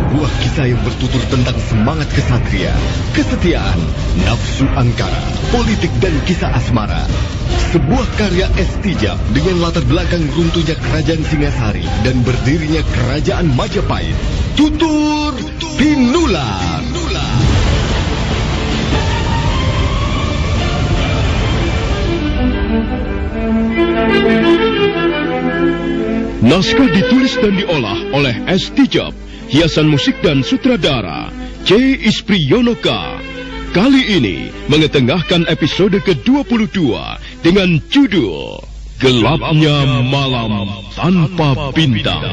Sebuah kisah yang bertutur tentang semangat kesatria, kesetiaan, nafsu angkara, politik dan kisah asmara. Sebuah karya Estijab dengan latar belakang runtuhnya kerajaan Singasari dan berdirinya kerajaan Majapahit. Tutur Pinular. Naskah ditulis dan diolah oleh Estijab. Hiasan musik dan sutradara C. Ispriyonoka. Kali ini mengetengahkan episode ke-22 dengan judul Gelapnya Malam Tanpa Bintang.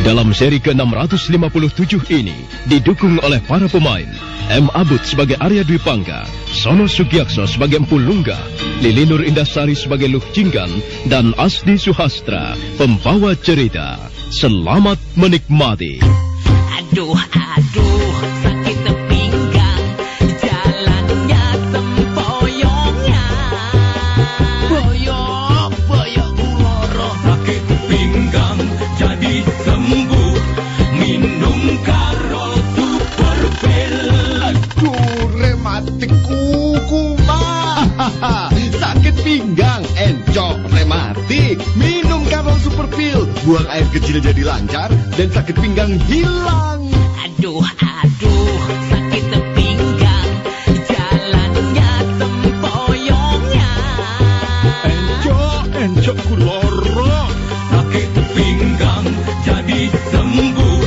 Dalam seri ke-657 ini didukung oleh para pemain M. Abud sebagai Arya Dwi Pangga, Sono Sugiakso sebagai Empu Lungga, Lili Nur Indasari sebagai Luh Jinggan, dan Asdi Suhastra pembawa cerita. Selamat menikmati. Aduh, sakit pinggang, jalannya tempoyongnya. Boyok uloro. Sakit pinggang jadi sembuh, minum karo super pil. Aduh, rematik kuku mah. Sakit pinggang, encok, rematik. Minum Karol Super Pil. Buang air kecil jadi lancar dan sakit pinggang hilang. Aduh, sakit pinggang, jalannya tempoyongnya. Encok kuloro. Sakit pinggang jadi sembuh,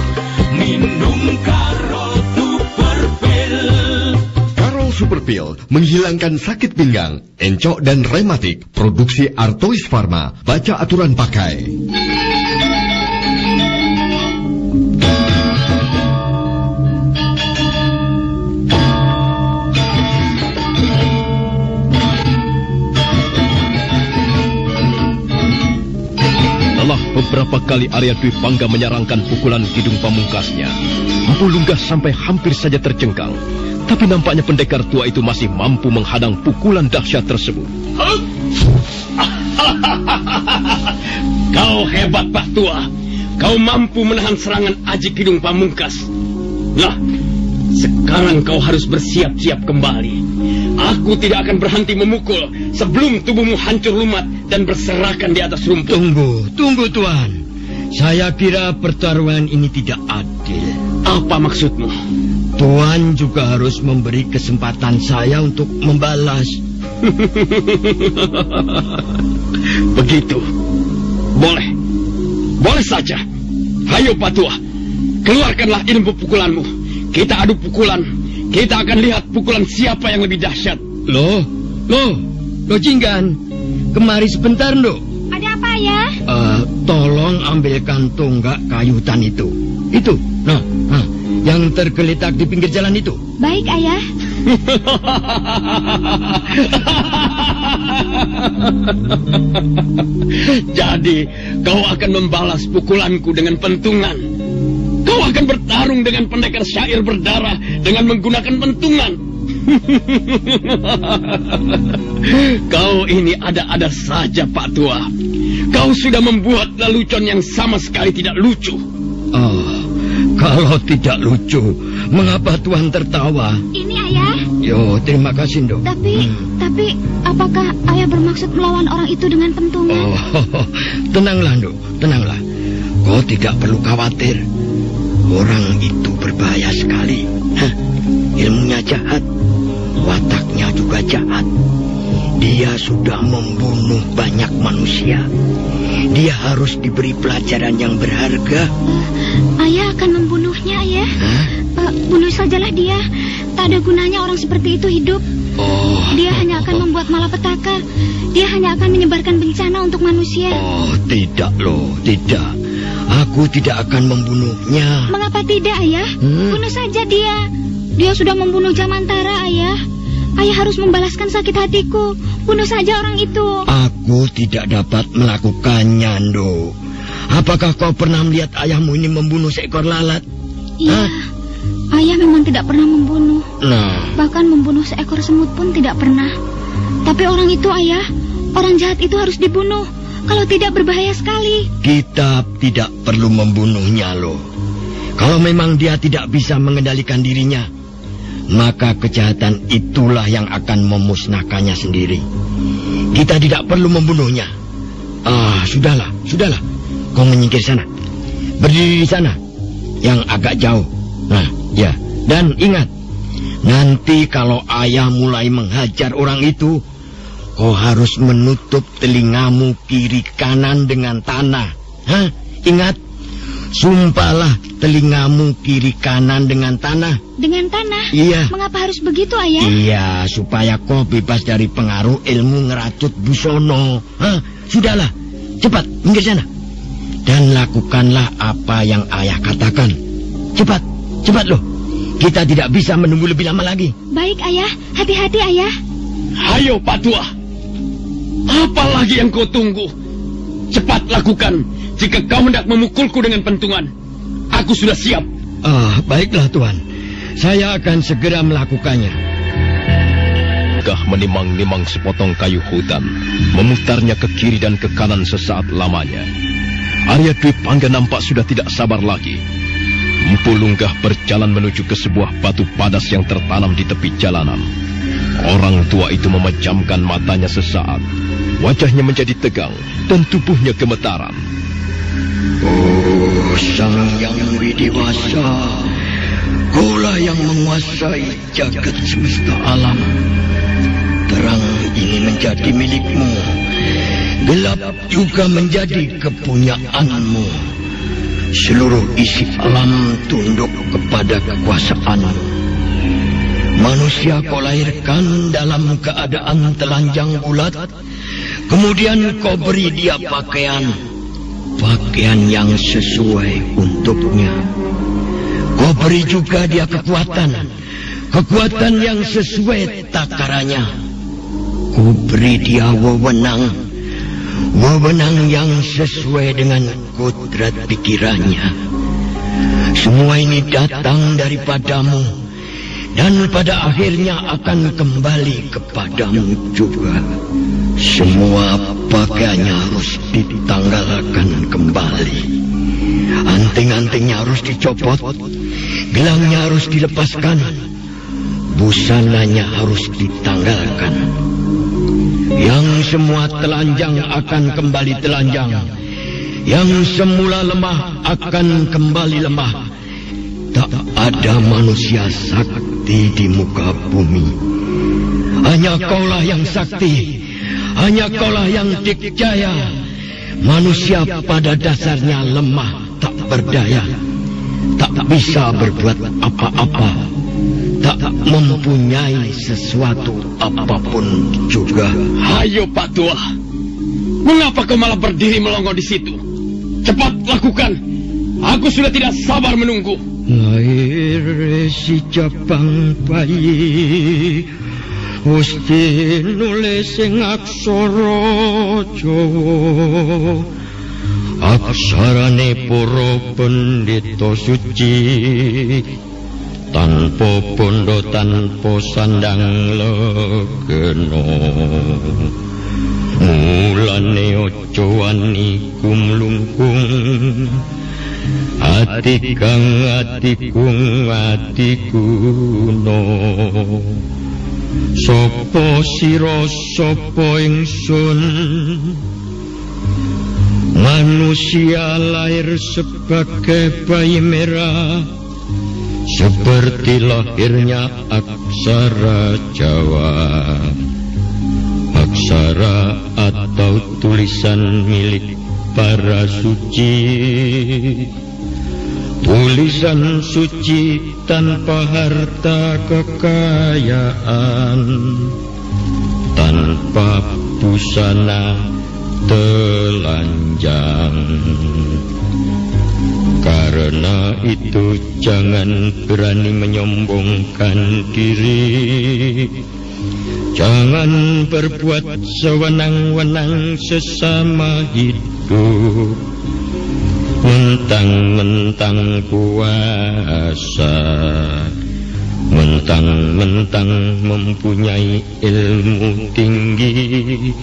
minum karo super pil. Karol Super Pil menghilangkan sakit pinggang, encok dan rematik. Produksi Artois Pharma. Baca aturan pakai. Beberapa kali Arya Dwi Pangga menyarangkan pukulan hidung pamungkasnya. Empu Lungga sampai hampir saja terjengkang. Tapi nampaknya pendekar tua itu masih mampu menghadang pukulan dahsyat tersebut. Kau hebat, Pak Tua. Kau mampu menahan serangan Aji Kidung Pamungkas. Nah, sekarang kau harus bersiap-siap kembali. Aku tidak akan berhenti memukul sebelum tubuhmu hancur lumat dan berserakan di atas rumput. Tunggu Tuan. Saya kira pertarungan ini tidak adil. Apa maksudmu? Tuan juga harus memberi kesempatan saya untuk membalas. Begitu. Boleh saja. Hayo Pak Tua, keluarkanlah ilmu pukulanmu. Kita adu pukulan. Kita akan lihat pukulan siapa yang lebih dahsyat. Loh, Jinggan. Kemari sebentar, Nduk. Ada apa ya? Tolong ambilkan tonggak kayu hutan itu. Itu, nah, yang tergeletak di pinggir jalan itu. Baik, Ayah. Jadi, kau akan membalas pukulanku dengan pentungan. Kau akan bertarung dengan pendekar syair berdarah dengan menggunakan pentungan. Kau ini ada-ada saja, Pak Tua. Kau sudah membuat lelucon yang sama sekali tidak lucu. Kalau tidak lucu, mengapa Tuan tertawa? Ini Ayah. Yo, terima kasih, Nduk. Tapi apakah Ayah bermaksud melawan orang itu dengan pentungan? Tenanglah, Nduk, tenanglah. Kau tidak perlu khawatir. Orang itu berbahaya sekali. Ilmunya jahat, wataknya juga jahat. Dia sudah membunuh banyak manusia. Dia harus diberi pelajaran yang berharga. Ayah akan membunuhnya, Ayah. Bunuh sajalah dia. Tak ada gunanya orang seperti itu hidup. Dia hanya akan membuat malapetaka. Dia hanya akan menyebarkan bencana untuk manusia. Tidak loh, tidak. Aku tidak akan membunuhnya. Mengapa tidak, Ayah? Bunuh saja dia. Dia sudah membunuh Jamantara, Ayah. Ayah harus membalaskan sakit hatiku. Bunuh saja orang itu. Aku tidak dapat melakukannya, Nduk. Apakah kau pernah melihat ayahmu ini membunuh seekor lalat? Iya. Ayah memang tidak pernah membunuh. Bahkan membunuh seekor semut pun tidak pernah. Tapi orang itu, Ayah, orang jahat itu harus dibunuh. Kalau tidak berbahaya sekali. Kita tidak perlu membunuhnya loh. Kalau memang dia tidak bisa mengendalikan dirinya, maka kejahatan itulah yang akan memusnahkannya sendiri. Kita tidak perlu membunuhnya. Sudahlah. Kau menyingkir sana. Berdiri di sana, yang agak jauh. Nah, ya. Dan ingat, nanti kalau ayah mulai menghajar orang itu, kau harus menutup telingamu kiri kanan dengan tanah. Ingat, sumpahlah telingamu kiri kanan dengan tanah. Dengan tanah? Iya. Mengapa harus begitu, Ayah? Iya, supaya kau bebas dari pengaruh ilmu ngeracun Busono. Sudahlah, cepat minggir sana. Dan lakukanlah apa yang ayah katakan. Cepat loh. Kita tidak bisa menunggu lebih lama lagi. Baik, Ayah. Hati-hati, Ayah. Ayo, Pak Tua. Apa lagi yang kau tunggu? Cepat lakukan. Jika kau hendak memukulku dengan pentungan, aku sudah siap. Baiklah, Tuan. Saya akan segera melakukannya. Menimang-nimang sepotong kayu hutan, memutarnya ke kiri dan ke kanan sesaat lamanya. Arya Dwi Pangga nampak sudah tidak sabar lagi. Empu Lunggah berjalan menuju ke sebuah batu padas yang tertanam di tepi jalanan. Orang tua itu memejamkan matanya sesaat. Wajahnya menjadi tegang dan tubuhnya gemetaran. Oh, Sang Yang Widewasa, Kaulah yang menguasai jagat semesta alam. Terang ini menjadi milikmu, gelap juga menjadi kepunyaanmu. Seluruh isi alam tunduk kepada kekuasaanmu. Manusia kau lahirkan dalam keadaan telanjang bulat, kemudian kau beri dia pakaian yang sesuai untuknya. Kau beri juga dia kekuatan yang sesuai takarannya. Kau beri dia wewenang yang sesuai dengan kodrat pikirannya. Semua ini datang daripadamu, dan pada akhirnya akan kembali kepadamu juga. Semua pakaiannya harus ditanggalkan kembali. Anting-antingnya harus dicopot, gelangnya harus dilepaskan, busananya harus ditanggalkan. Yang semua telanjang akan kembali telanjang, yang semula lemah akan kembali lemah. Tak ada manusia sakti di muka bumi. Hanya kaulah yang sakti, hanya kaulah yang dikjaya. Manusia pada dasarnya lemah, tak berdaya, tak bisa berbuat apa-apa, tak mempunyai sesuatu apapun juga. Ayo, Pak Tua. Mengapa kau malah berdiri melongo di situ? Cepat lakukan. Aku sudah tidak sabar menunggu. Lair si Japang bayi, Gusti nulis sing aksara Jawa. Aksarane para pendeta suci, tanpa bondo tanpa sandang legena. Mulane aja wani kumlungkung, atikuna. Sopo sira sopo ingsun, manusia lahir sebagai bayi merah, seperti lahirnya aksara Jawa. Aksara atau tulisan milik para suci, tulisan suci tanpa harta kekayaan, tanpa busana telanjang. Karena itu jangan berani menyombongkan diri, jangan berbuat sewenang-wenang sesama hidup. Mentang-mentang kuasa, mentang-mentang mempunyai ilmu tinggi,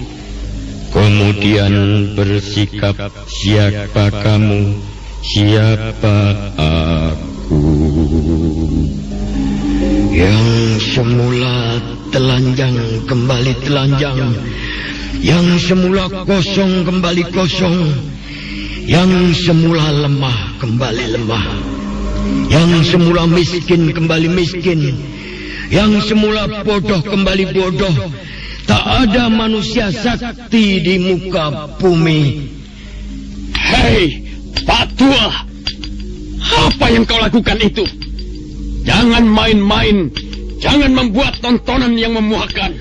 kemudian bersikap siapa kamu Siapa aku yang semula telanjang kembali telanjang, yang semula kosong kembali kosong, yang semula lemah kembali lemah, yang semula miskin kembali miskin, yang semula bodoh kembali bodoh. Tak ada manusia sakti di muka bumi. Hei, Pak Tua, apa yang kau lakukan itu? Jangan main-main, jangan membuat tontonan yang memuakkan.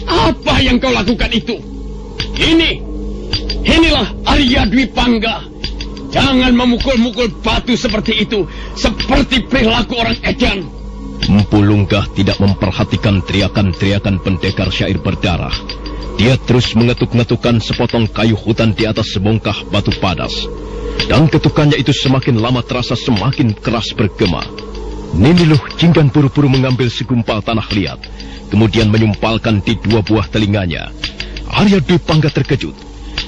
Apa yang kau lakukan itu? Inilah Arya Dwi Pangga. Jangan memukul-mukul batu seperti itu, seperti perilaku orang edan. Empu Lunggah tidak memperhatikan teriakan-teriakan pendekar syair berdarah. Dia terus mengetuk-ngetukkan sepotong kayu hutan di atas sebongkah batu padas. Dan ketukannya itu semakin lama terasa semakin keras bergema. Nini Luh Jinggan buru-buru mengambil segumpal tanah liat, kemudian menyumpalkan di dua buah telinganya. Arya Dwi Pangga terkejut.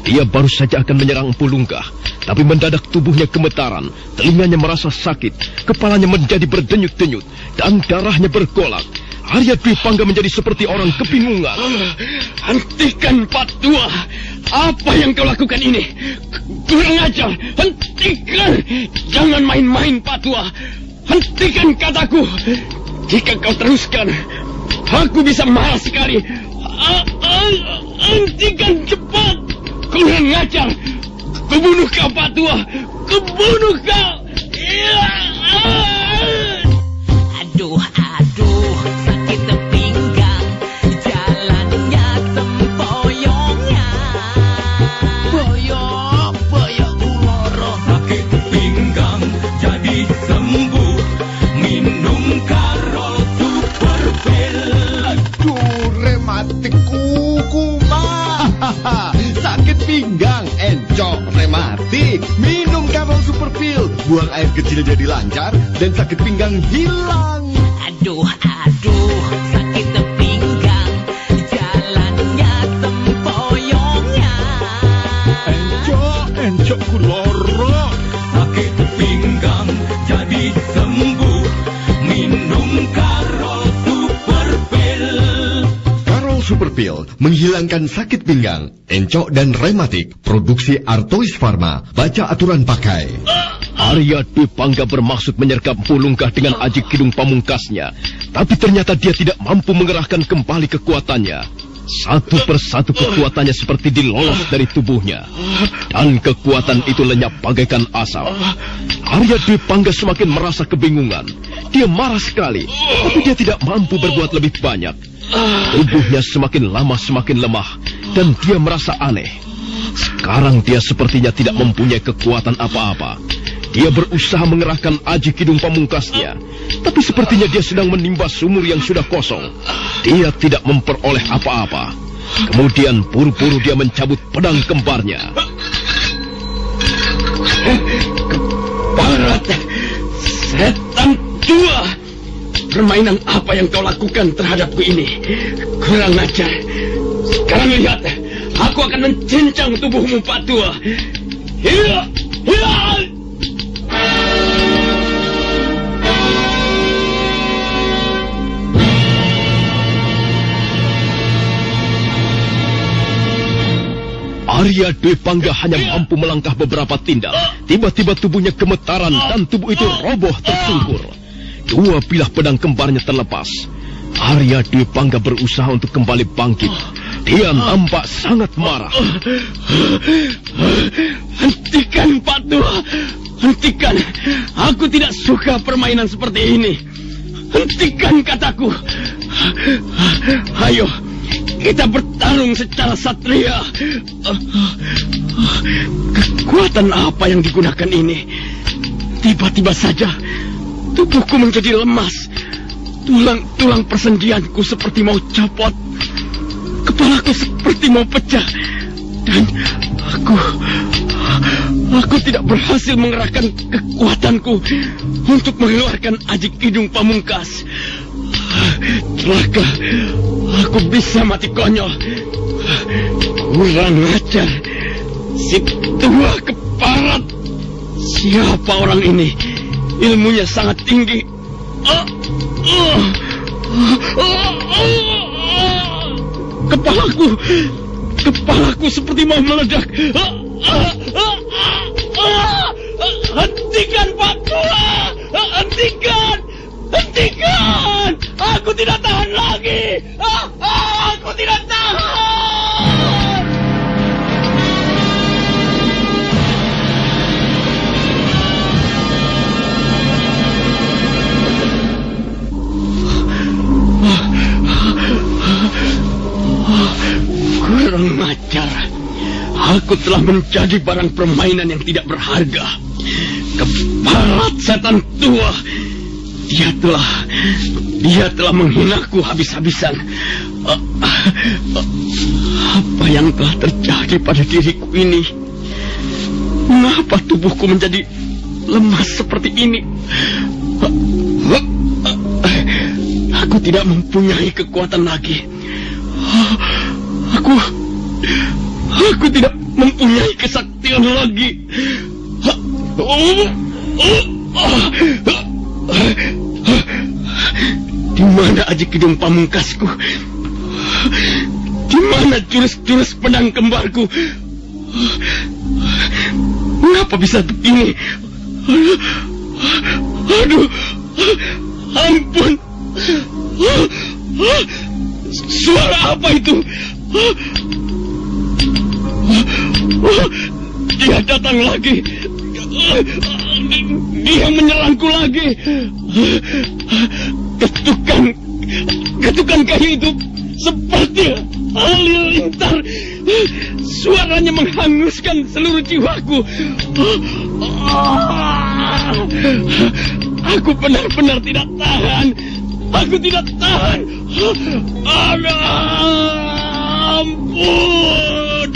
Dia baru saja akan menyerang Empu Lunggah, tapi mendadak tubuhnya gemetaran, telinganya merasa sakit, kepalanya menjadi berdenyut-denyut, dan darahnya bergolak. Arya Dwi Pangga menjadi seperti orang kebingungan. Hentikan, Pak Tua! Apa yang kau lakukan ini? Kurang ajar! Hentikan! Jangan main-main, Pak Tua! Hentikan kataku! Jika kau teruskan, aku bisa marah sekali. Hentikan cepat! Kurang ajar! Kubunuh kau, Pak Tua! Kubunuh kau! Aduh, sakit pinggang, jalannya sempoyongnya. Boyok kuloro. Sakit pinggang jadi sembuh, minum Karo Super Pil. Aduh, rematik kuku mah. Sakit pinggang, encok, rematik. Minum Karo Super Pil. Buang air kecil jadi lancar dan sakit pinggang hilang. Aduh, sakit pinggang, jalannya sempoyongnya. Encok kuloro. Sakit pinggang jadi sembuh, minum Karo Super Pil. Karo Super Pil menghilangkan sakit pinggang, encok dan rematik. Produksi Artois Pharma. Baca aturan pakai. Arya Dwi Pangga bermaksud menyergap Empu Lunggah dengan Aji Kidung pamungkasnya, tapi ternyata dia tidak mampu mengerahkan kembali kekuatannya. Satu persatu kekuatannya seperti dilolos dari tubuhnya, dan kekuatan itu lenyap bagaikan asap. Arya Dwi Pangga semakin merasa kebingungan. Dia marah sekali, tapi dia tidak mampu berbuat lebih banyak. Tubuhnya semakin lama semakin lemah, dan dia merasa aneh. Sekarang dia sepertinya tidak mempunyai kekuatan apa-apa. Dia berusaha mengerahkan Aji Kidung pamungkasnya, tapi sepertinya dia sedang menimba sumur yang sudah kosong. Dia tidak memperoleh apa-apa. Kemudian buru-buru dia mencabut pedang kembarnya. Keparat! Setan tua! Permainan apa yang kau lakukan terhadapku ini? Kurang ajar. Sekarang lihat, aku akan mencincang tubuhmu, Pak Tua. Hiya! Arya Dwi Pangga hanya mampu melangkah beberapa tindak. Tiba-tiba tubuhnya gemetaran dan tubuh itu roboh tersungkur. Dua bilah pedang kembarnya terlepas. Arya Dwi Pangga berusaha untuk kembali bangkit. Dia nampak sangat marah. Hentikan, Pak Tua! Hentikan! Aku tidak suka permainan seperti ini. Hentikan kataku! Ayo, kita bertarung secara satria. Kekuatan apa yang digunakan ini? Tiba-tiba saja tubuhku menjadi lemas. Tulang persendianku seperti mau copot. Kepalaku seperti mau pecah. Dan aku tidak berhasil mengerahkan kekuatanku untuk mengeluarkan Aji Kidung pamungkas. Celaka, aku bisa mati konyol. Kurang ajar, si tua keparat. Siapa orang ini? Ilmunya sangat tinggi. Kepalaku seperti mau meledak. Hentikan, Pak Tua! Hentikan! Aku tidak tahan lagi! Aku tidak tahan! Kurang ajar. Aku telah menjadi barang permainan yang tidak berharga. Keparat setan tua. Dia telah menghinaku habis-habisan. Apa yang telah terjadi pada diriku ini? Mengapa tubuhku menjadi lemah seperti ini? Aku tidak mempunyai kekuatan lagi. Aku tidak mempunyai kesaktian lagi. Di mana Aji Kidung Pamungkasku? Di mana jurus-jurus pedang kembarku? Mengapa bisa begini? Aduh, ampun. Suara apa itu? Dia datang lagi. Dia menyerangku lagi. Ketukan kayu itu seperti halilintar. Suaranya menghanguskan seluruh jiwaku. Aku benar-benar tidak tahan. Aku tidak tahan. Ampun.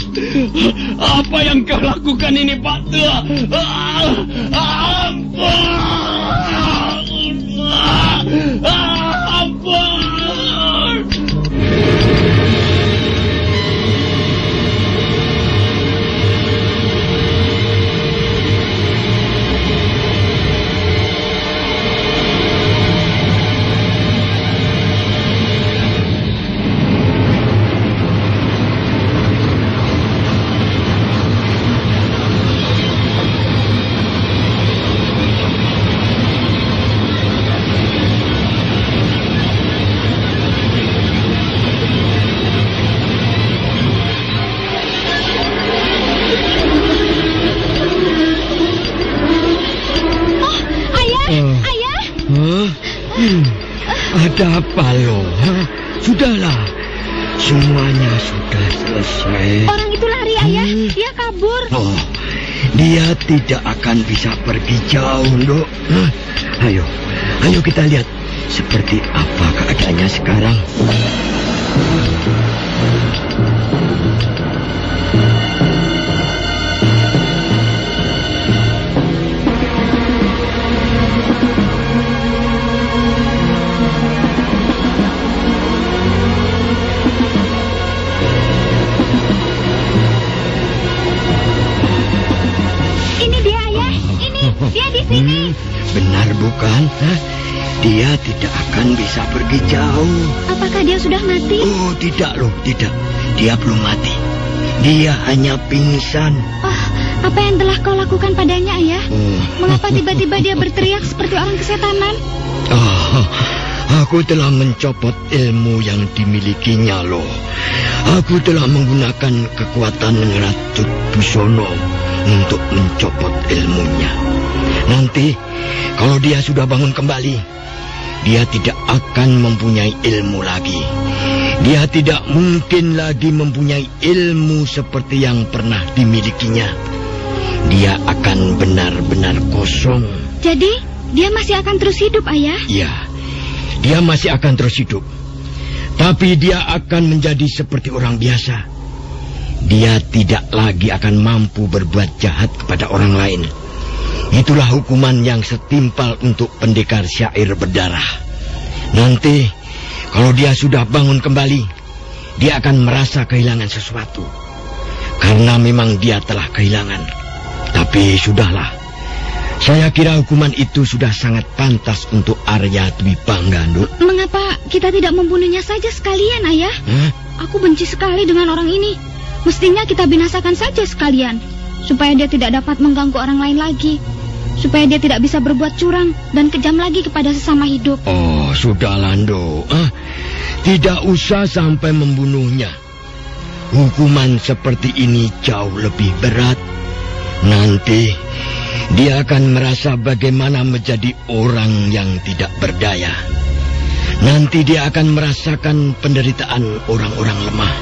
Apa yang kau lakukan ini, Pak Tua? Ampun. Ampun. Ada apa lo? Sudahlah, semuanya sudah selesai. Orang itu lari, Ayah. Dia kabur. Oh, dia tidak akan bisa pergi jauh, Dok. Ayo kita lihat seperti apa keadaannya sekarang. Dia di sini. Benar bukan? Dia tidak akan bisa pergi jauh. Apakah dia sudah mati? Oh, tidak loh, tidak. Dia belum mati. Dia hanya pingsan. Oh, apa yang telah kau lakukan padanya, Ayah? Mengapa tiba-tiba dia berteriak seperti orang kesetanan? Oh, aku telah mencopot ilmu yang dimilikinya loh. Aku telah menggunakan kekuatan Ratcut Busono untuk mencopot ilmunya. Nanti, kalau dia sudah bangun kembali, dia tidak akan mempunyai ilmu lagi. Dia tidak mungkin lagi mempunyai ilmu seperti yang pernah dimilikinya. Dia akan benar-benar kosong. Jadi, dia masih akan terus hidup, Ayah? Iya, dia masih akan terus hidup. Tapi dia akan menjadi seperti orang biasa. Dia tidak lagi akan mampu berbuat jahat kepada orang lain. Itulah hukuman yang setimpal untuk pendekar syair berdarah. Nanti, kalau dia sudah bangun kembali, dia akan merasa kehilangan sesuatu. Karena memang dia telah kehilangan. Tapi sudahlah, Saya kira hukuman itu sudah sangat pantas untuk Arya Dwi Pangga, Nduk. Mengapa kita tidak membunuhnya saja sekalian, Ayah? Aku benci sekali dengan orang ini. Mestinya kita binasakan saja sekalian, supaya dia tidak dapat mengganggu orang lain lagi, supaya dia tidak bisa berbuat curang dan kejam lagi kepada sesama hidup. Oh, sudahlah, Nduk. Tidak usah sampai membunuhnya. Hukuman seperti ini jauh lebih berat. Nanti dia akan merasa bagaimana menjadi orang yang tidak berdaya. Nanti dia akan merasakan penderitaan orang-orang lemah.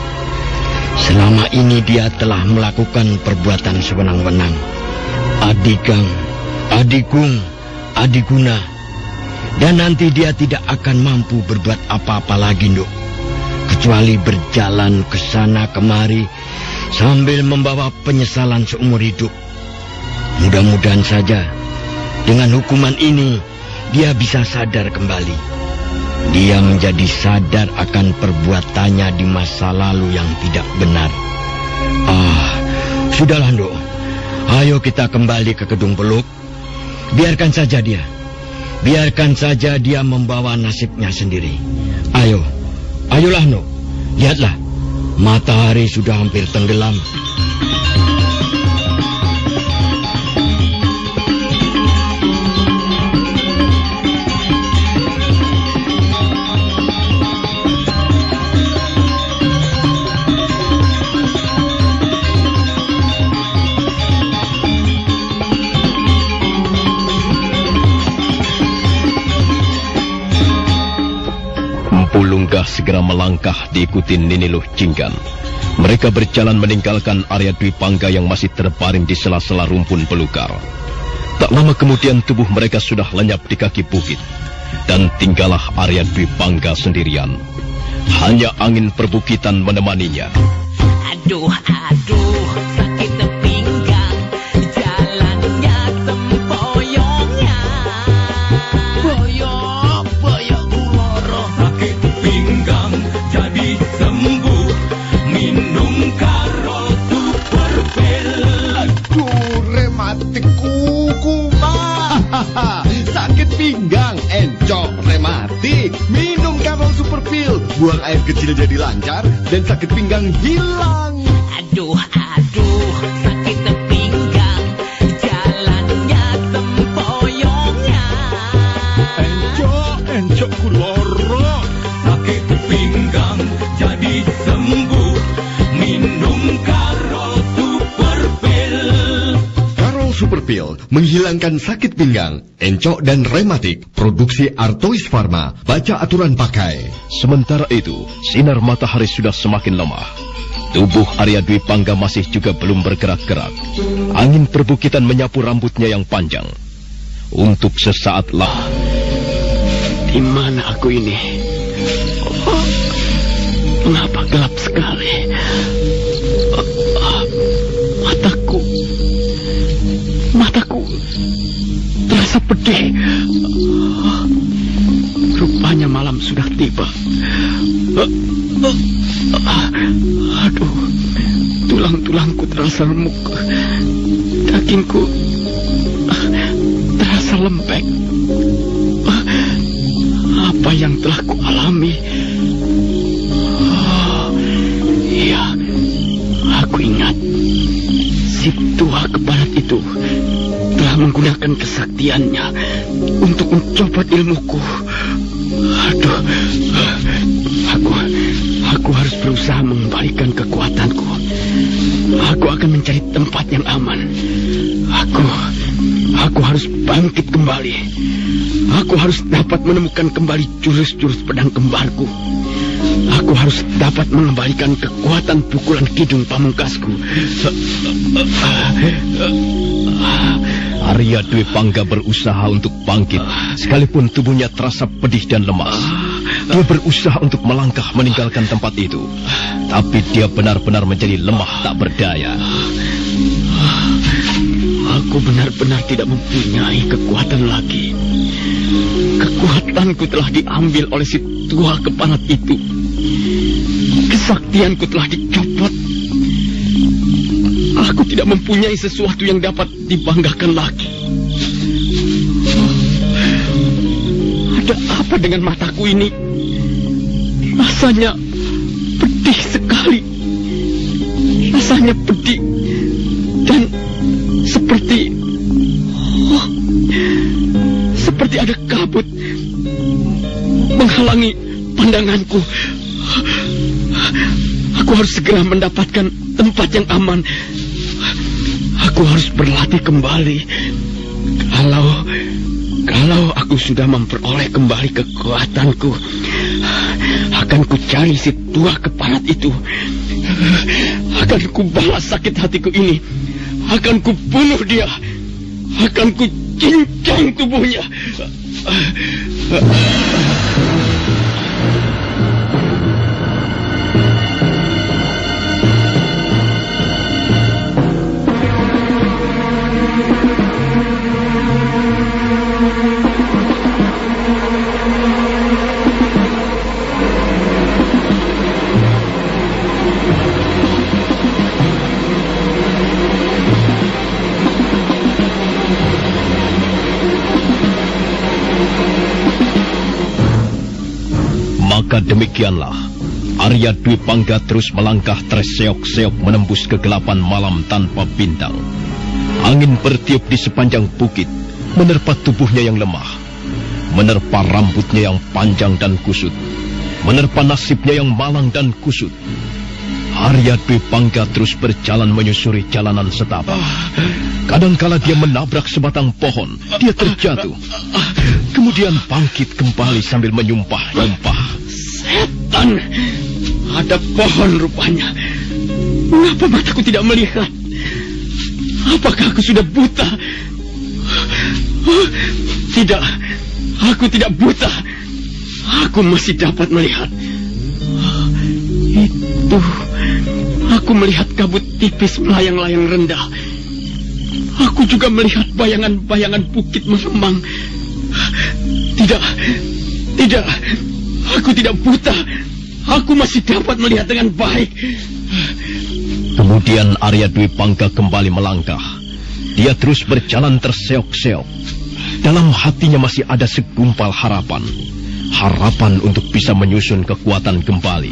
Selama ini dia telah melakukan perbuatan sewenang-wenang. Adigang, Adigung, Adiguna. Dan nanti dia tidak akan mampu berbuat apa-apa lagi, Nduk. Kecuali berjalan ke sana kemari sambil membawa penyesalan seumur hidup. Mudah-mudahan saja dengan hukuman ini dia bisa sadar kembali. Dia menjadi sadar akan perbuatannya di masa lalu yang tidak benar. Sudahlah, Nduk. Ayo kita kembali ke Kedung Peluk. Biarkan saja dia. Biarkan saja dia membawa nasibnya sendiri. Ayolah, Nduk. Lihatlah, matahari sudah hampir tenggelam. Pulungga segera melangkah diikuti Nini Luh Jinggan. Mereka berjalan meninggalkan Arya Dwi Pangga yang masih terbaring di sela-sela rumpun belukar. Tak lama kemudian tubuh mereka sudah lenyap di kaki bukit. Dan tinggallah Arya Dwi Pangga sendirian. Hanya angin perbukitan menemaninya. Aduh, sakit pinggang, jalannya sempoyongnya. Boyok kuloro. Sakit pinggang jadi sembuh, minum karo super pil. Aduh, rematik kuku, mah. Sakit pinggang, encok, rematik. Minum Karol Super Pil. Buang air kecil jadi lancar dan sakit pinggang hilang. Aduh, sakit pinggang, jalannya sempoyongnya. Encok kuloro. Sakit pinggang jadi sembuh, minum karo super pil. Karol Super Pil menghilangkan sakit pinggang, encok dan rematik. Produksi Artois Pharma. Baca aturan pakai. Sementara itu, sinar matahari sudah semakin lemah. Tubuh Arya Dwi Pangga masih juga belum bergerak-gerak. Angin perbukitan menyapu rambutnya yang panjang. Untuk sesaat lah. Di mana aku ini? Mengapa gelap sekali? Mataku terasa pedih. Rupanya malam sudah tiba. Aduh, tulang-tulangku terasa remuk. Dagingku terasa lembek. Apa yang telah kualami? Iya, aku ingat. Si tua keparat itu telah menggunakan kesaktiannya untuk mencopot ilmuku. Aduh, aku harus berusaha mengembalikan kekuatanku. Aku akan mencari tempat yang aman. Aku harus bangkit kembali. Aku harus dapat menemukan kembali jurus-jurus pedang kembarku. Aku harus dapat mengembalikan kekuatan pukulan kidung pamungkasku. Arya Dwi Pangga berusaha untuk bangkit, sekalipun tubuhnya terasa pedih dan lemas. Dia berusaha untuk melangkah meninggalkan tempat itu, tapi dia benar-benar menjadi lemah tak berdaya. Aku benar-benar tidak mempunyai kekuatan lagi. Kekuatanku telah diambil oleh si tua keparat itu. Kesaktianku telah dicopot. Aku tidak mempunyai sesuatu yang dapat dibanggakan lagi. Ada apa dengan mataku ini? Rasanya pedih sekali. Rasanya pedih. Dan seperti ada kabut menghalangi pandanganku. Aku harus segera mendapatkan tempat yang aman. Aku harus berlatih kembali. Kalau aku sudah memperoleh kembali kekuatanku, akan ku cari si tua keparat itu. Akan ku balas sakit hatiku ini. Akan ku bunuh dia. Akan ku cincang tubuhnya. Maka demikianlah, Arya Dwi Pangga terus melangkah terseok-seok menembus kegelapan malam tanpa bintang. Angin bertiup di sepanjang bukit, menerpa tubuhnya yang lemah, menerpa rambutnya yang panjang dan kusut, menerpa nasibnya yang malang dan kusut. Arya Dwi Pangga terus berjalan menyusuri jalanan setapak. Kadangkala dia menabrak sebatang pohon, dia terjatuh. Kemudian bangkit kembali sambil menyumpah-nyumpah. Setan! Ada pohon rupanya. Mengapa mataku tidak melihat? Apakah aku sudah buta? Tidak, aku tidak buta. Aku masih dapat melihat. Itu, aku melihat kabut tipis melayang-layang rendah. Aku juga melihat bayangan-bayangan bukit mengemang. Tidak, aku tidak buta. Aku masih dapat melihat dengan baik. Kemudian Arya Dwi Pangga kembali melangkah. Dia terus berjalan terseok-seok. Dalam hatinya masih ada segumpal harapan. Harapan untuk bisa menyusun kekuatan kembali.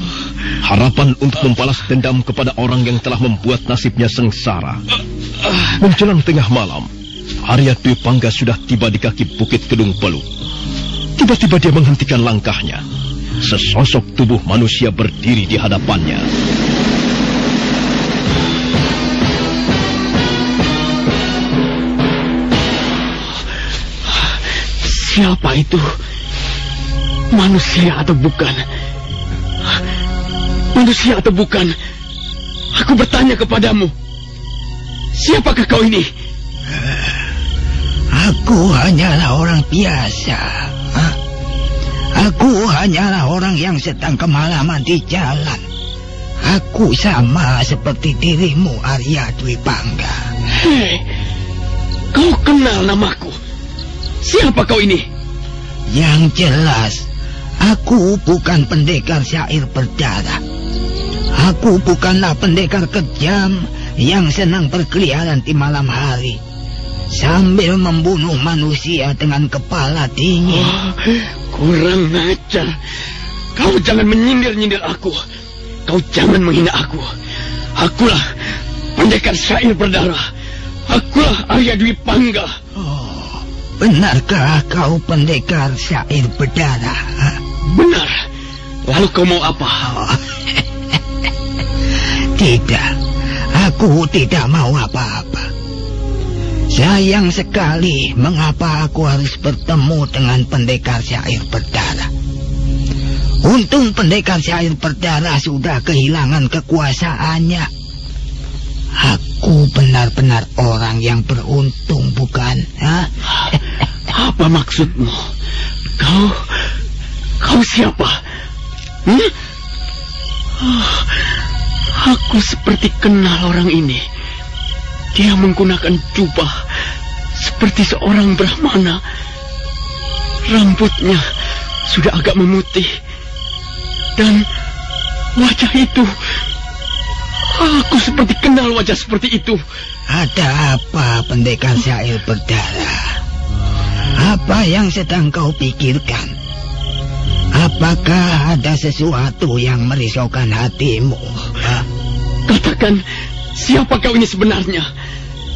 Harapan untuk membalas dendam kepada orang yang telah membuat nasibnya sengsara. Menjelang tengah malam, Arya Dwi Pangga sudah tiba di kaki bukit Kedung Peluk. Tiba-tiba dia menghentikan langkahnya. Sesosok tubuh manusia berdiri di hadapannya. Siapa itu? Manusia atau bukan? Manusia atau bukan? Aku bertanya kepadamu. Siapakah kau ini? Aku hanyalah orang biasa. Aku hanyalah orang yang sedang kemalaman di jalan. Aku sama seperti dirimu, Arya Dwi Pangga. Hei, kau kenal namaku? Siapa kau ini? Yang jelas, aku bukan pendekar syair berdarah. Aku bukanlah pendekar kejam yang senang berkeliaran di malam hari sambil membunuh manusia dengan kepala dingin. Kurang ajar. Kau jangan menyindir-nyindir aku. Kau jangan menghina aku. Akulah pendekar syair berdarah. Akulah Arya Dwi Pangga. Benarkah kau pendekar syair berdarah? Benar. Lalu kau mau apa? Tidak, aku tidak mau apa-apa. Sayang sekali mengapa aku harus bertemu dengan pendekar syair berdarah. Untung pendekar syair berdarah sudah kehilangan kekuasaannya. Aku benar-benar orang yang beruntung, bukan? Apa maksudmu? Kau siapa? Aku seperti kenal orang ini. Dia menggunakan jubah seperti seorang Brahmana. Rambutnya sudah agak memutih. Dan wajah itu, aku seperti kenal wajah seperti itu. Ada apa, pendekar syair berdarah? Apa yang sedang kau pikirkan? Apakah ada sesuatu yang merisaukan hatimu? Katakan, siapa kau ini sebenarnya?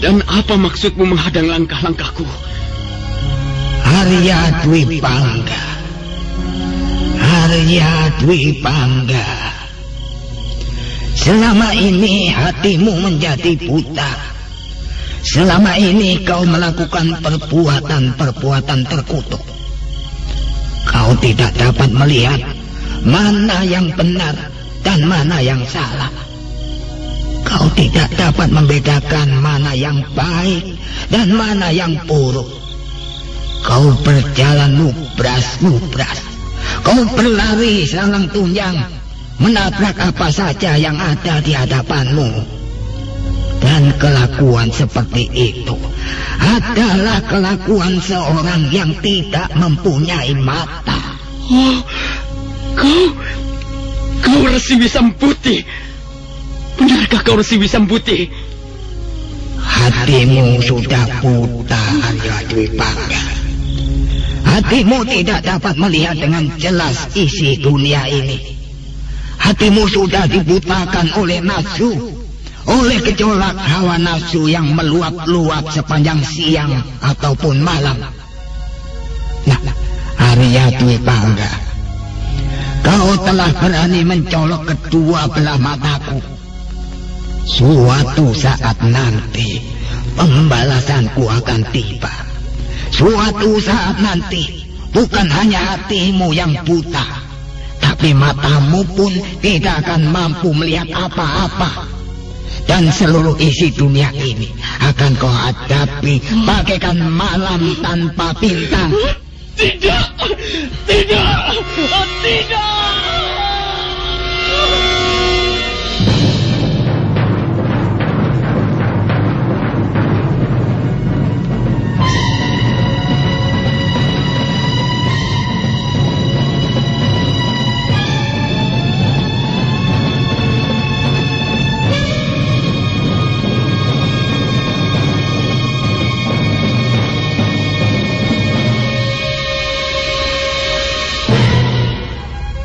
Dan apa maksudmu menghadang langkah-langkahku? Arya Dwi Pangga. Arya Dwi Pangga. Selama ini hatimu menjadi buta. Selama ini kau melakukan perbuatan-perbuatan terkutuk. Kau tidak dapat melihat mana yang benar dan mana yang salah. Kau tidak dapat membedakan mana yang baik dan mana yang buruk. Kau berjalan lubras-lubras. Kau berlari salang tunjang, menabrak apa saja yang ada di hadapanmu. Dan kelakuan seperti itu adalah kelakuan seorang yang tidak mempunyai mata. Oh, kau Resi Wisambuti. Benarkah kau Resi Wisambuti? Hatimu sudah buta, Arya Dwi Pangga. Hatimu tidak dapat melihat dengan jelas isi dunia ini. Hatimu sudah dibutakan oleh nafsu, oleh gejolak hawa nafsu yang meluap-luap sepanjang siang ataupun malam. Nah, Arya Dwi Pangga, kau telah berani mencolok kedua belah mataku. Suatu saat nanti pembalasanku akan tiba. Suatu saat nanti bukan hanya hatimu yang buta, tapi matamu pun tidak akan mampu melihat apa-apa. Dan seluruh isi dunia ini akan kau hadapi bagaikan malam tanpa bintang. Tidak, tidak, tidak.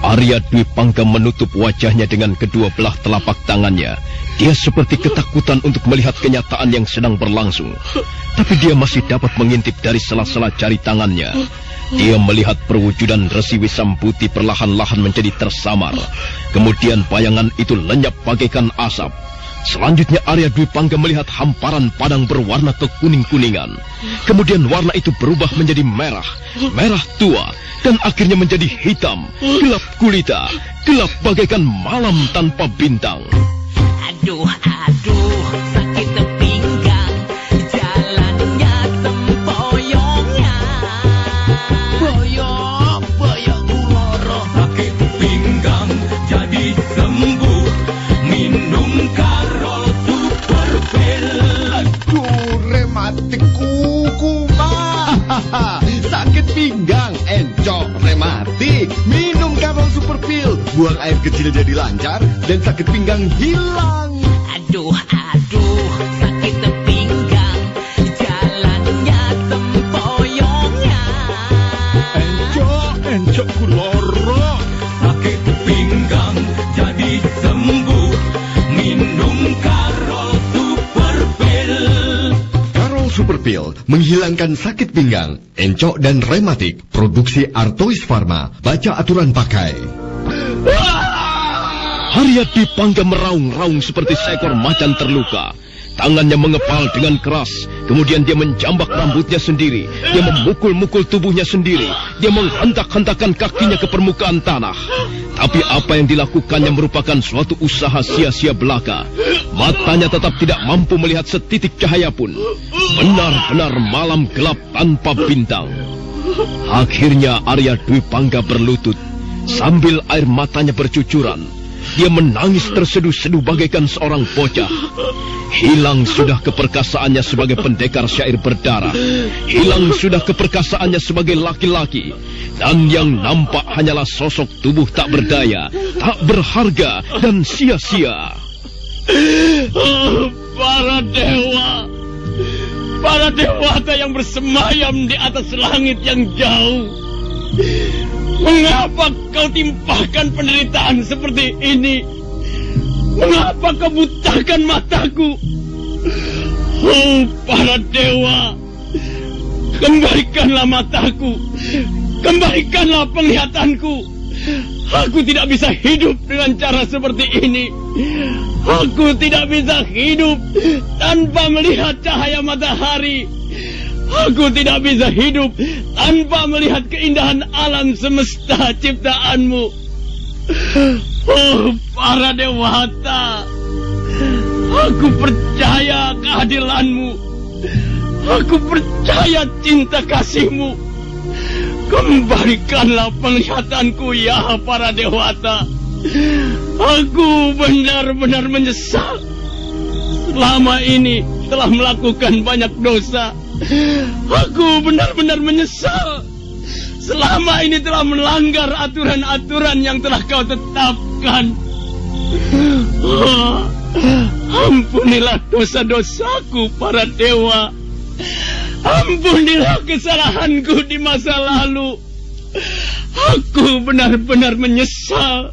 Arya Dwi Pangga menutup wajahnya dengan kedua belah telapak tangannya. Dia seperti ketakutan untuk melihat kenyataan yang sedang berlangsung. Tapi dia masih dapat mengintip dari sela-sela jari tangannya. Dia melihat perwujudan Resi Wisambuti perlahan-lahan menjadi tersamar. Kemudian bayangan itu lenyap bagaikan asap. Selanjutnya Arya Dwi Pangga melihat hamparan padang berwarna kekuning-kuningan. Kemudian warna itu berubah menjadi merah, merah tua, dan akhirnya menjadi hitam, gelap gulita, gelap bagaikan malam tanpa bintang. Aduh, sakit pinggang, jalannya sempoyongnya. Boyok kuloro. Sakit pinggang jadi sembuh, minum Karol Super Pil. Aduh, rematik kuku mah. Sakit pinggang, encok, rematik. Minum Karol Super Pil. Buang air kecil jadi lancar dan sakit pinggang hilang. Aduh, sakit pinggang, jalannya sempoyongnya. Encok kuloro. Sakit pinggang jadi sembuh, minum Karol Super Pil. Karol Super Pil menghilangkan sakit pinggang, encok dan rematik. Produksi Artois Pharma. Baca aturan pakai. Arya Dwi Pangga meraung-raung seperti seekor macan terluka. Tangannya mengepal dengan keras. Kemudian dia menjambak rambutnya sendiri. Dia memukul-mukul tubuhnya sendiri. Dia menghentak-hentakkan kakinya ke permukaan tanah. Tapi apa yang dilakukannya merupakan suatu usaha sia-sia belaka. Matanya tetap tidak mampu melihat setitik cahaya pun. Benar-benar malam gelap tanpa bintang. Akhirnya Arya Dwi Pangga berlutut. Sambil air matanya bercucuran, dia menangis terseduh-seduh bagaikan seorang bocah. Hilang sudah keperkasaannya sebagai pendekar syair berdarah. Hilang sudah keperkasaannya sebagai laki-laki. Dan yang nampak hanyalah sosok tubuh tak berdaya, tak berharga, dan sia-sia. Para dewa, para dewata yang bersemayam di atas langit yang jauh, Mengapa kau timpahkan penderitaan seperti ini? Mengapa kau butakan mataku? Oh, para dewa, kembalikanlah mataku, kembalikanlah penglihatanku. Aku tidak bisa hidup dengan cara seperti ini. Aku tidak bisa hidup tanpa melihat cahaya matahari. Aku tidak bisa hidup tanpa melihat keindahan alam semesta ciptaanmu. Oh, para dewata, aku percaya keadilanmu. Aku percaya cinta kasihmu. Kembalikanlah penglihatanku, ya para dewata. Aku benar-benar menyesal. Selama ini telah melakukan banyak dosa. Aku benar-benar menyesal. Selama ini telah melanggar aturan-aturan yang telah kau tetapkan. Oh, ampunilah dosa-dosaku, para dewa. Ampunilah kesalahanku di masa lalu. Aku benar-benar menyesal.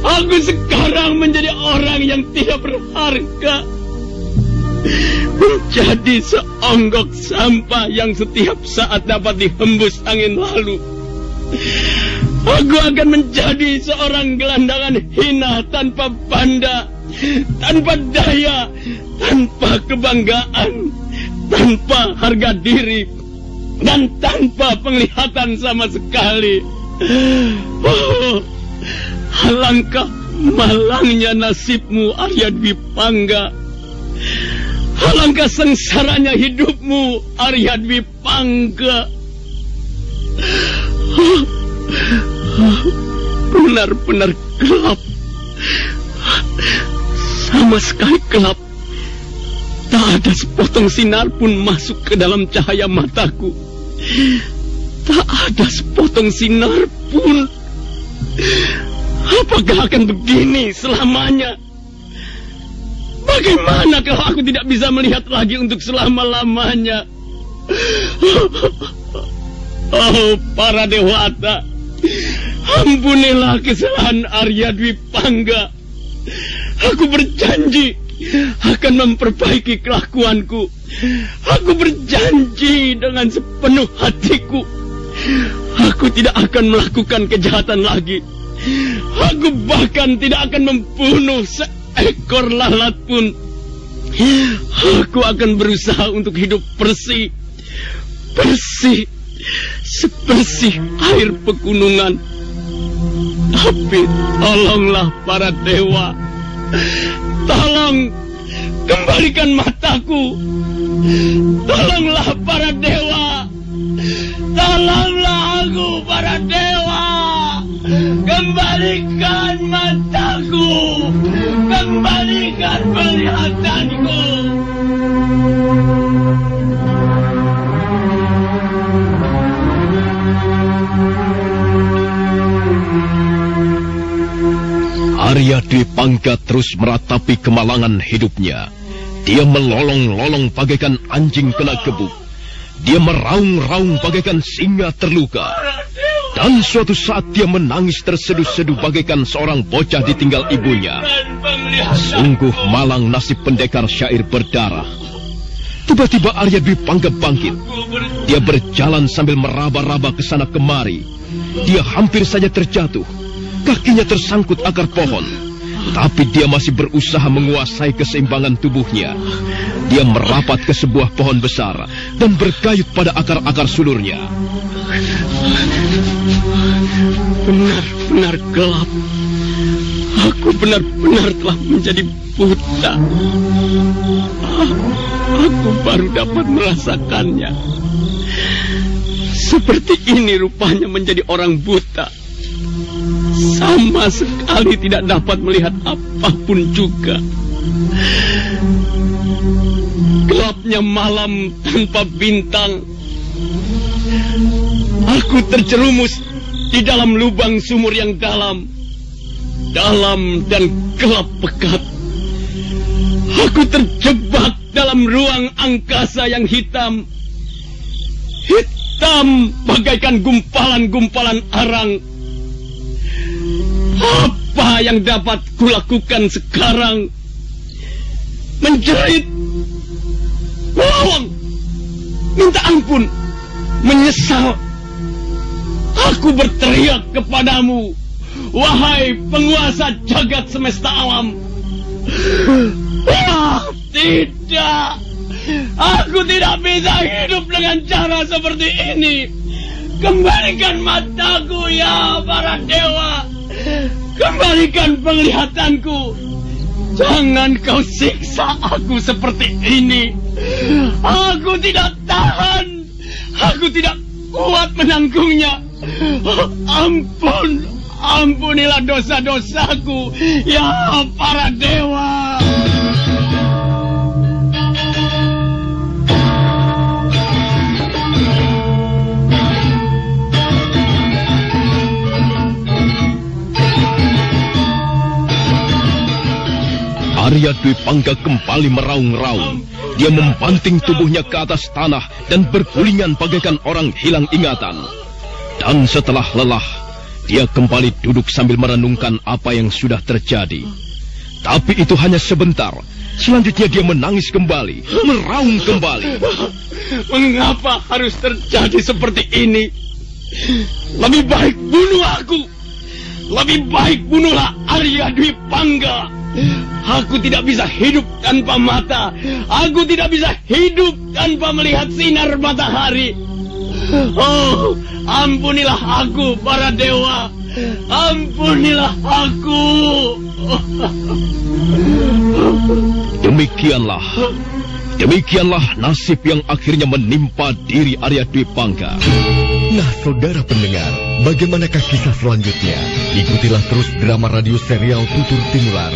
Aku sekarang menjadi orang yang tidak berharga. Menjadi seonggok sampah yang setiap saat dapat dihembus angin lalu. Aku akan menjadi seorang gelandangan hina, tanpa banda, tanpa daya, tanpa kebanggaan, tanpa harga diri, dan tanpa penglihatan sama sekali. Oh, alangkah malangnya nasibmu, Arya Dwi Pangga. Alangkah sengsaranya hidupmu, Arya Dwi Pangga. Benar-benar gelap. Sama sekali gelap. Tak ada sepotong sinar pun masuk ke dalam cahaya mataku. Tak ada sepotong sinar pun. Apakah akan begini selamanya? Bagaimana kalau aku tidak bisa melihat lagi untuk selama-lamanya? Oh, para dewata, ampunilah kesalahan Arya Dwi Pangga. Aku berjanji akan memperbaiki kelakuanku. Aku berjanji dengan sepenuh hatiku. Aku tidak akan melakukan kejahatan lagi. Aku bahkan tidak akan membunuh seekor lalat pun. Aku akan berusaha untuk hidup bersih, bersih, sebersih air pegunungan. Tapi tolonglah para dewa, tolong kembalikan mataku. Tolonglah para dewa, tolonglah aku, para dewa. Kembalikan mataku, kembalikan penglihatanku. Arya Dwi Pangga terus meratapi kemalangan hidupnya. Dia melolong-lolong bagaikan anjing kena gebuk. Dia meraung-raung bagaikan singa terluka. Dan suatu saat dia menangis terseduh-seduh bagaikan seorang bocah ditinggal ibunya. Sungguh malang nasib pendekar syair berdarah. Tiba-tiba Arya Dwi Pangga bangkit. Dia berjalan sambil meraba-raba ke sana kemari. Dia hampir saja terjatuh. Kakinya tersangkut akar pohon. Tapi dia masih berusaha menguasai keseimbangan tubuhnya. Dia merapat ke sebuah pohon besar dan berkayut pada akar-akar sulurnya. Benar-benar gelap. Aku benar-benar telah menjadi buta. Aku baru dapat merasakannya. Seperti ini rupanya menjadi orang buta. Sama sekali tidak dapat melihat apapun juga. Gelapnya malam tanpa bintang. Aku terjerumus di dalam lubang sumur yang dalam. Dalam dan gelap pekat. Aku terjebak dalam ruang angkasa yang hitam. hitam bagaikan gumpalan-gumpalan arang. Apa yang dapat kulakukan sekarang? Menjerit, melawang, minta ampun, menyesal. Aku berteriak kepadamu, wahai penguasa jagat semesta alam. Tidak, aku tidak bisa hidup dengan cara seperti ini. Kembalikan mataku ya para dewa. Kembalikan penglihatanku. Jangan kau siksa aku seperti ini. Aku tidak tahan. Aku tidak kuat menanggungnya. Ampunilah dosa-dosaku ya para dewa. Arya Dwi Pangga kembali meraung-raung. Dia membanting tubuhnya ke atas tanah dan bergulingan bagaikan orang hilang ingatan. Dan setelah lelah, dia kembali duduk sambil merenungkan apa yang sudah terjadi. Tapi itu hanya sebentar. Selanjutnya dia menangis kembali, meraung kembali. Mengapa harus terjadi seperti ini? Lebih baik bunuh aku. Lebih baik bunuhlah Arya Dwi Pangga. Aku tidak bisa hidup tanpa mata. Aku tidak bisa hidup tanpa melihat sinar matahari. Oh, ampunilah aku para dewa. Ampunilah aku. Demikianlah nasib yang akhirnya menimpa diri Arya Dwi Pangga. Nah, saudara pendengar, bagaimanakah kisah selanjutnya? Ikutilah terus drama radio serial Tutur Tinular